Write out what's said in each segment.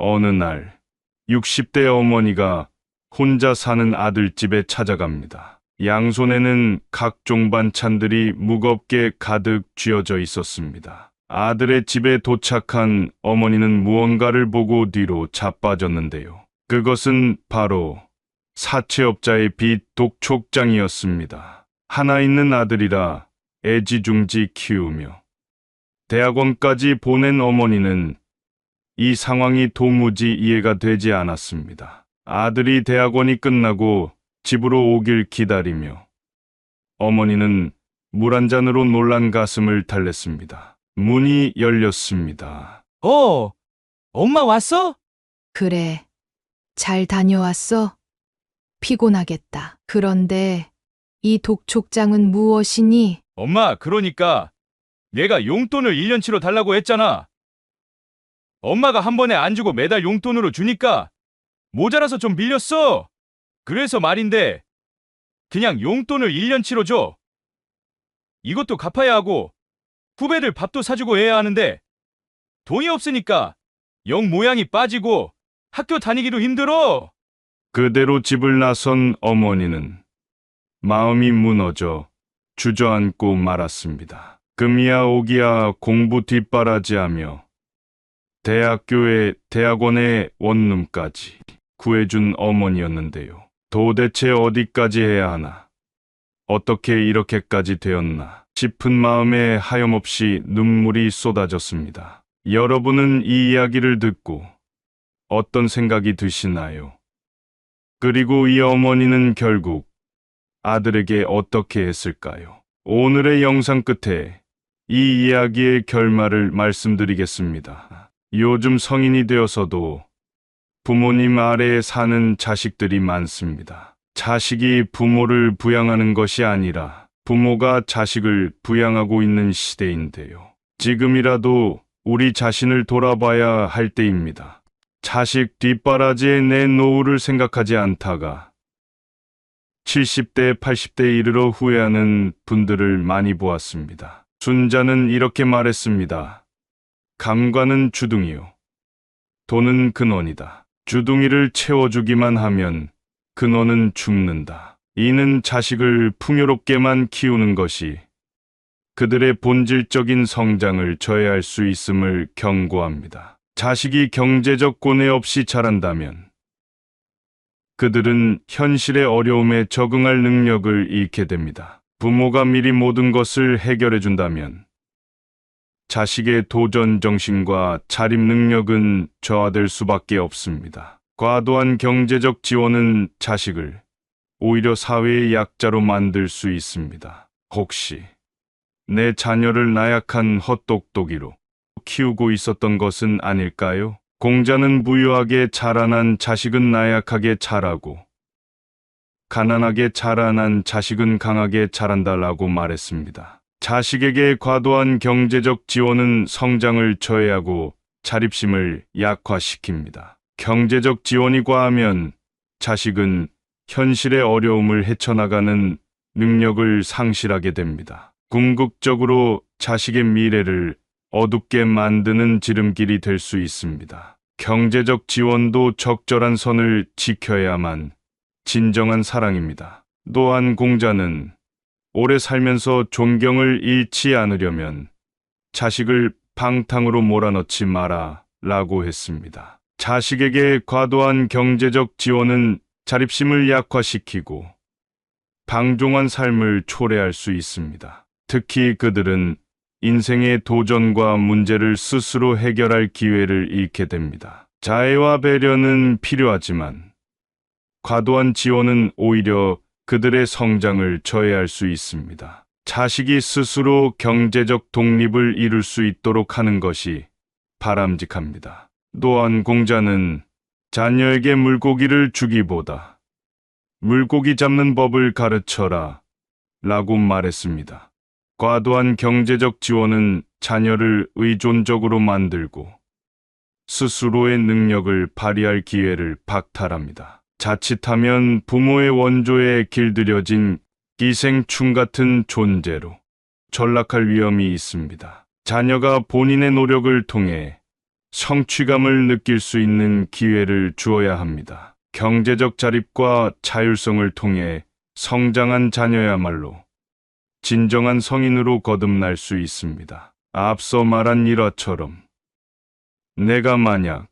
어느 날 60대 어머니가 혼자 사는 아들 집에 찾아갑니다. 양손에는 각종 반찬들이 무겁게 가득 쥐어져 있었습니다. 아들의 집에 도착한 어머니는 무언가를 보고 뒤로 자빠졌는데요. 그것은 바로 사채업자의 빚 독촉장이었습니다. 하나 있는 아들이라 애지중지 키우며 대학원까지 보낸 어머니는 이 상황이 도무지 이해가 되지 않았습니다. 아들이 대학원이 끝나고 집으로 오길 기다리며 어머니는 물 한 잔으로 놀란 가슴을 달랬습니다. 문이 열렸습니다. 엄마 왔어? 그래. 잘 다녀왔어? 피곤하겠다. 그런데 이 독촉장은 무엇이니? 엄마, 그러니까 내가 용돈을 1년치로 달라고 했잖아. 엄마가 한 번에 안 주고 매달 용돈으로 주니까 모자라서 좀 빌렸어. 그래서 말인데 그냥 용돈을 1년치로 줘. 이것도 갚아야 하고 후배들 밥도 사주고 해야 하는데 돈이 없으니까 영 모양이 빠지고 학교 다니기도 힘들어. 그대로 집을 나선 어머니는 마음이 무너져 주저앉고 말았습니다. 금이야 오기야 공부 뒷바라지하며 대학교에 대학원에 원룸까지 구해준 어머니였는데요. 도대체 어디까지 해야 하나? 어떻게 이렇게까지 되었나 싶은 마음에 하염없이 눈물이 쏟아졌습니다. 여러분은 이 이야기를 듣고 어떤 생각이 드시나요? 그리고 이 어머니는 결국 아들에게 어떻게 했을까요? 오늘의 영상 끝에 이 이야기의 결말을 말씀드리겠습니다. 요즘 성인이 되어서도 부모님 아래에 사는 자식들이 많습니다. 자식이 부모를 부양하는 것이 아니라 부모가 자식을 부양하고 있는 시대인데요. 지금이라도 우리 자신을 돌아봐야 할 때입니다. 자식 뒷바라지에 내 노후를 생각하지 않다가 70대, 80대에 이르러 후회하는 분들을 많이 보았습니다. 순자는 이렇게 말했습니다. 감관은 주둥이요. 돈은 근원이다. 주둥이를 채워주기만 하면 근원은 죽는다. 이는 자식을 풍요롭게만 키우는 것이 그들의 본질적인 성장을 저해할 수 있음을 경고합니다. 자식이 경제적 고뇌 없이 자란다면 그들은 현실의 어려움에 적응할 능력을 잃게 됩니다. 부모가 미리 모든 것을 해결해 준다면 자식의 도전 정신과 자립 능력은 저하될 수밖에 없습니다. 과도한 경제적 지원은 자식을 오히려 사회의 약자로 만들 수 있습니다. 혹시 내 자녀를 나약한 헛똑똑이로 키우고 있었던 것은 아닐까요? 공자는 부유하게 자라난 자식은 나약하게 자라고 가난하게 자라난 자식은 강하게 자란다라고 말했습니다. 자식에게 과도한 경제적 지원은 성장을 저해하고 자립심을 약화시킵니다. 경제적 지원이 과하면 자식은 현실의 어려움을 헤쳐나가는 능력을 상실하게 됩니다. 궁극적으로 자식의 미래를 어둡게 만드는 지름길이 될 수 있습니다. 경제적 지원도 적절한 선을 지켜야만 진정한 사랑입니다. 또한 공자는 오래 살면서 존경을 잃지 않으려면 자식을 방탕으로 몰아넣지 마라 라고 했습니다. 자식에게 과도한 경제적 지원은 자립심을 약화시키고 방종한 삶을 초래할 수 있습니다. 특히 그들은 인생의 도전과 문제를 스스로 해결할 기회를 잃게 됩니다. 자애와 배려는 필요하지만 과도한 지원은 오히려 그들의 성장을 저해할 수 있습니다. 자식이 스스로 경제적 독립을 이룰 수 있도록 하는 것이 바람직합니다. 또한 공자는 자녀에게 물고기를 주기보다 물고기 잡는 법을 가르쳐라 라고 말했습니다. 과도한 경제적 지원은 자녀를 의존적으로 만들고 스스로의 능력을 발휘할 기회를 박탈합니다. 자칫하면 부모의 원조에 길들여진 기생충 같은 존재로 전락할 위험이 있습니다. 자녀가 본인의 노력을 통해 성취감을 느낄 수 있는 기회를 주어야 합니다. 경제적 자립과 자율성을 통해 성장한 자녀야말로 진정한 성인으로 거듭날 수 있습니다. 앞서 말한 일화처럼 내가 만약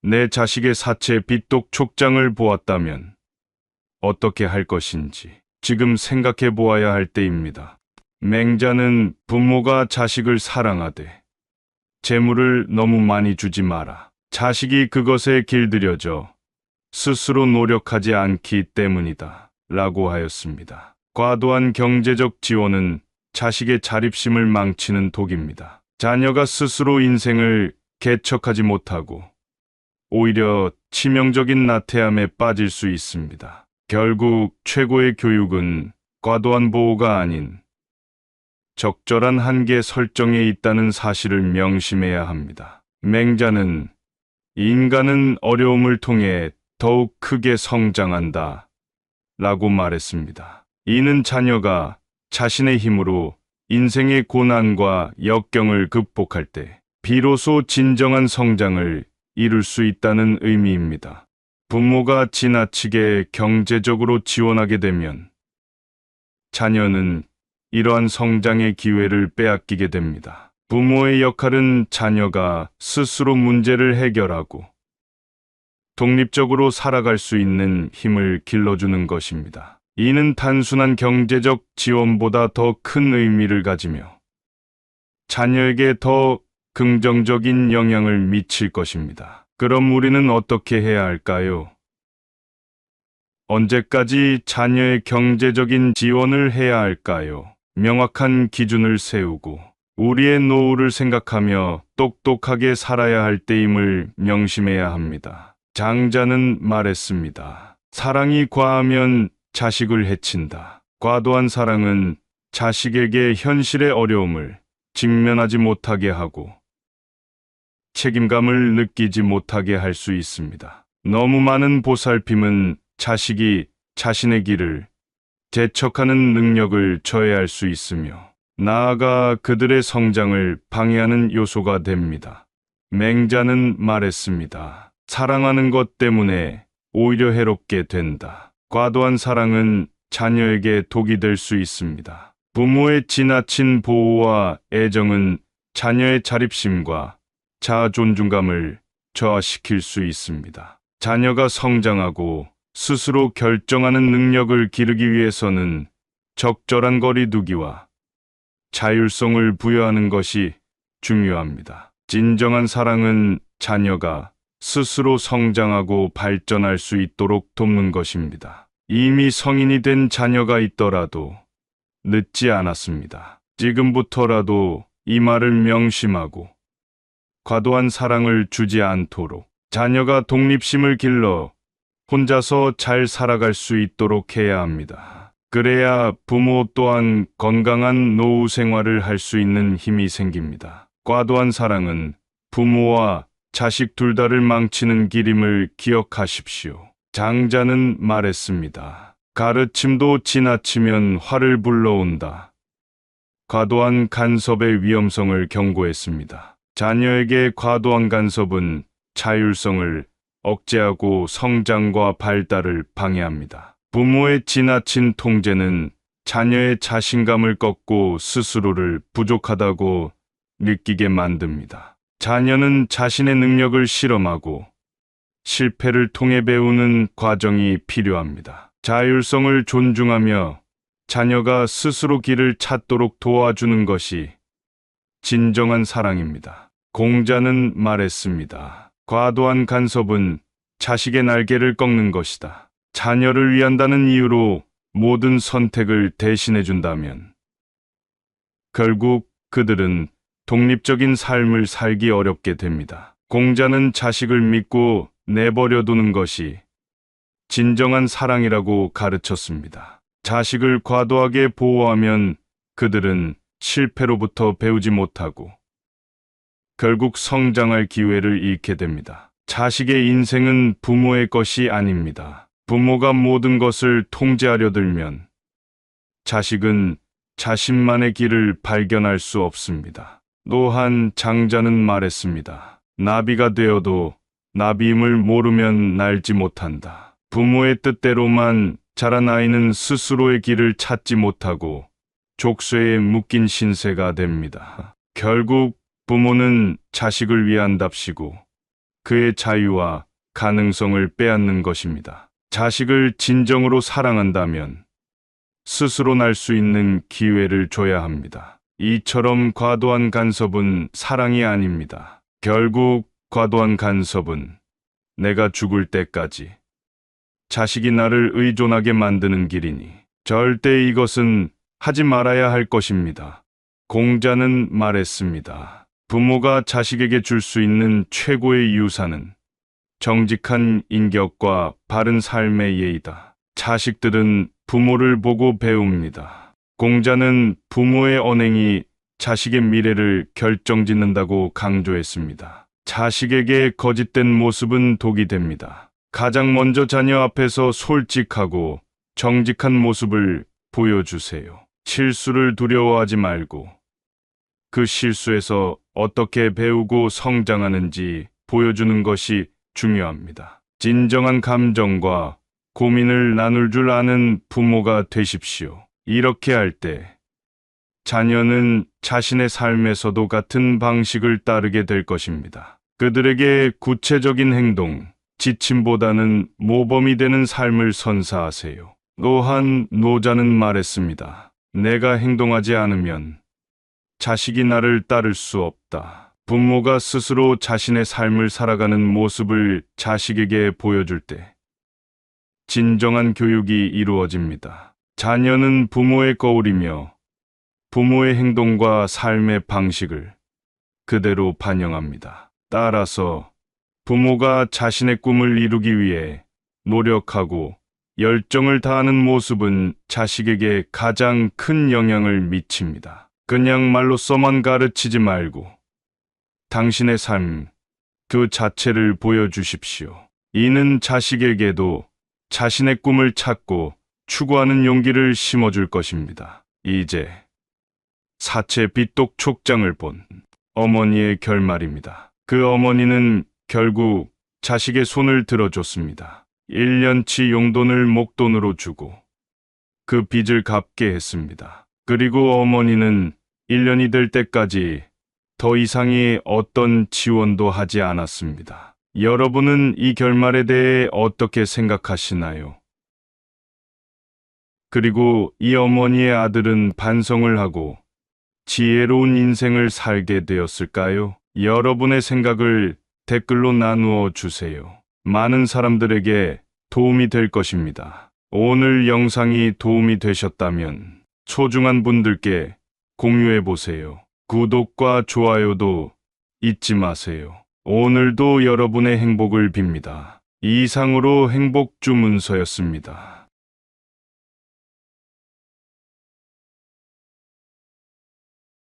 내 자식의 사체 빚독 촉장을 보았다면 어떻게 할 것인지 지금 생각해 보아야 할 때입니다. 맹자는 부모가 자식을 사랑하되 재물을 너무 많이 주지 마라. 자식이 그것에 길들여져 스스로 노력하지 않기 때문이다. 라고 하였습니다. 과도한 경제적 지원은 자식의 자립심을 망치는 독입니다. 자녀가 스스로 인생을 개척하지 못하고 오히려 치명적인 나태함에 빠질 수 있습니다. 결국 최고의 교육은 과도한 보호가 아닌 적절한 한계 설정에 있다는 사실을 명심해야 합니다. 맹자는 인간은 어려움을 통해 더욱 크게 성장한다 라고 말했습니다. 이는 자녀가 자신의 힘으로 인생의 고난과 역경을 극복할 때 비로소 진정한 성장을 이룰 수 있다는 의미입니다. 부모가 지나치게 경제적으로 지원하게 되면 자녀는 이러한 성장의 기회를 빼앗기게 됩니다. 부모의 역할은 자녀가 스스로 문제를 해결하고 독립적으로 살아갈 수 있는 힘을 길러주는 것입니다. 이는 단순한 경제적 지원보다 더 큰 의미를 가지며 자녀에게 더 긍정적인 영향을 미칠 것입니다. 그럼 우리는 어떻게 해야 할까요? 언제까지 자녀의 경제적인 지원을 해야 할까요? 명확한 기준을 세우고 우리의 노후를 생각하며 똑똑하게 살아야 할 때임을 명심해야 합니다. 장자는 말했습니다. 사랑이 과하면 자식을 해친다. 과도한 사랑은 자식에게 현실의 어려움을 직면하지 못하게 하고 책임감을 느끼지 못하게 할 수 있습니다. 너무 많은 보살핌은 자식이 자신의 길을 재척하는 능력을 저해할 수 있으며 나아가 그들의 성장을 방해하는 요소가 됩니다. 맹자는 말했습니다. 사랑하는 것 때문에 오히려 해롭게 된다. 과도한 사랑은 자녀에게 독이 될 수 있습니다. 부모의 지나친 보호와 애정은 자녀의 자립심과 자아 존중감을 저하시킬 수 있습니다. 자녀가 성장하고 스스로 결정하는 능력을 기르기 위해서는 적절한 거리두기와 자율성을 부여하는 것이 중요합니다. 진정한 사랑은 자녀가 스스로 성장하고 발전할 수 있도록 돕는 것입니다. 이미 성인이 된 자녀가 있더라도 늦지 않았습니다. 지금부터라도 이 말을 명심하고 과도한 사랑을 주지 않도록 자녀가 독립심을 길러 혼자서 잘 살아갈 수 있도록 해야 합니다. 그래야 부모 또한 건강한 노후 생활을 할 수 있는 힘이 생깁니다. 과도한 사랑은 부모와 자식 둘 다를 망치는 길임을 기억하십시오. 장자는 말했습니다. 가르침도 지나치면 화를 불러온다. 과도한 간섭의 위험성을 경고했습니다. 자녀에게 과도한 간섭은 자율성을 억제하고 성장과 발달을 방해합니다. 부모의 지나친 통제는 자녀의 자신감을 꺾고 스스로를 부족하다고 느끼게 만듭니다. 자녀는 자신의 능력을 실험하고 실패를 통해 배우는 과정이 필요합니다. 자율성을 존중하며 자녀가 스스로 길을 찾도록 도와주는 것이 진정한 사랑입니다. 공자는 말했습니다. 과도한 간섭은 자식의 날개를 꺾는 것이다. 자녀를 위한다는 이유로 모든 선택을 대신해 준다면 결국 그들은 독립적인 삶을 살기 어렵게 됩니다. 공자는 자식을 믿고 내버려 두는 것이 진정한 사랑이라고 가르쳤습니다. 자식을 과도하게 보호하면 그들은 실패로부터 배우지 못하고 결국 성장할 기회를 잃게 됩니다. 자식의 인생은 부모의 것이 아닙니다. 부모가 모든 것을 통제하려 들면 자식은 자신만의 길을 발견할 수 없습니다. 또한 장자는 말했습니다. 나비가 되어도 나비임을 모르면 날지 못한다. 부모의 뜻대로만 자란 아이는 스스로의 길을 찾지 못하고 족쇄에 묶인 신세가 됩니다. 결국 부모는 자식을 위한답시고 그의 자유와 가능성을 빼앗는 것입니다. 자식을 진정으로 사랑한다면 스스로 날 수 있는 기회를 줘야 합니다. 이처럼 과도한 간섭은 사랑이 아닙니다. 결국 과도한 간섭은 내가 죽을 때까지 자식이 나를 의존하게 만드는 길이니 절대 이것은 하지 말아야 할 것입니다. 공자는 말했습니다. 부모가 자식에게 줄 수 있는 최고의 유산은 정직한 인격과 바른 삶의 예의다. 자식들은 부모를 보고 배웁니다. 공자는 부모의 언행이 자식의 미래를 결정짓는다고 강조했습니다. 자식에게 거짓된 모습은 독이 됩니다. 가장 먼저 자녀 앞에서 솔직하고 정직한 모습을 보여주세요. 실수를 두려워하지 말고 그 실수에서 어떻게 배우고 성장하는지 보여주는 것이 중요합니다. 진정한 감정과 고민을 나눌 줄 아는 부모가 되십시오. 이렇게 할 때 자녀는 자신의 삶에서도 같은 방식을 따르게 될 것입니다. 그들에게 구체적인 행동, 지침보다는 모범이 되는 삶을 선사하세요. 또한 노자는 말했습니다. 내가 행동하지 않으면 자식이 나를 따를 수 없다. 부모가 스스로 자신의 삶을 살아가는 모습을 자식에게 보여줄 때 진정한 교육이 이루어집니다. 자녀는 부모의 거울이며 부모의 행동과 삶의 방식을 그대로 반영합니다. 따라서 부모가 자신의 꿈을 이루기 위해 노력하고 열정을 다하는 모습은 자식에게 가장 큰 영향을 미칩니다. 그냥 말로써만 가르치지 말고 당신의 삶 그 자체를 보여주십시오. 이는 자식에게도 자신의 꿈을 찾고 추구하는 용기를 심어줄 것입니다. 이제 사체 빗독 촉장을 본 어머니의 결말입니다. 그 어머니는 결국 자식의 손을 들어줬습니다. 1년치 용돈을 목돈으로 주고 그 빚을 갚게 했습니다. 그리고 어머니는 1년이 될 때까지 더 이상의 어떤 지원도 하지 않았습니다. 여러분은 이 결말에 대해 어떻게 생각하시나요? 그리고 이 어머니의 아들은 반성을 하고 지혜로운 인생을 살게 되었을까요? 여러분의 생각을 댓글로 나누어 주세요. 많은 사람들에게 도움이 될 것입니다. 오늘 영상이 도움이 되셨다면 소중한 분들께 공유해 보세요. 구독과 좋아요도 잊지 마세요. 오늘도 여러분의 행복을 빕니다. 이상으로 행복주문서였습니다.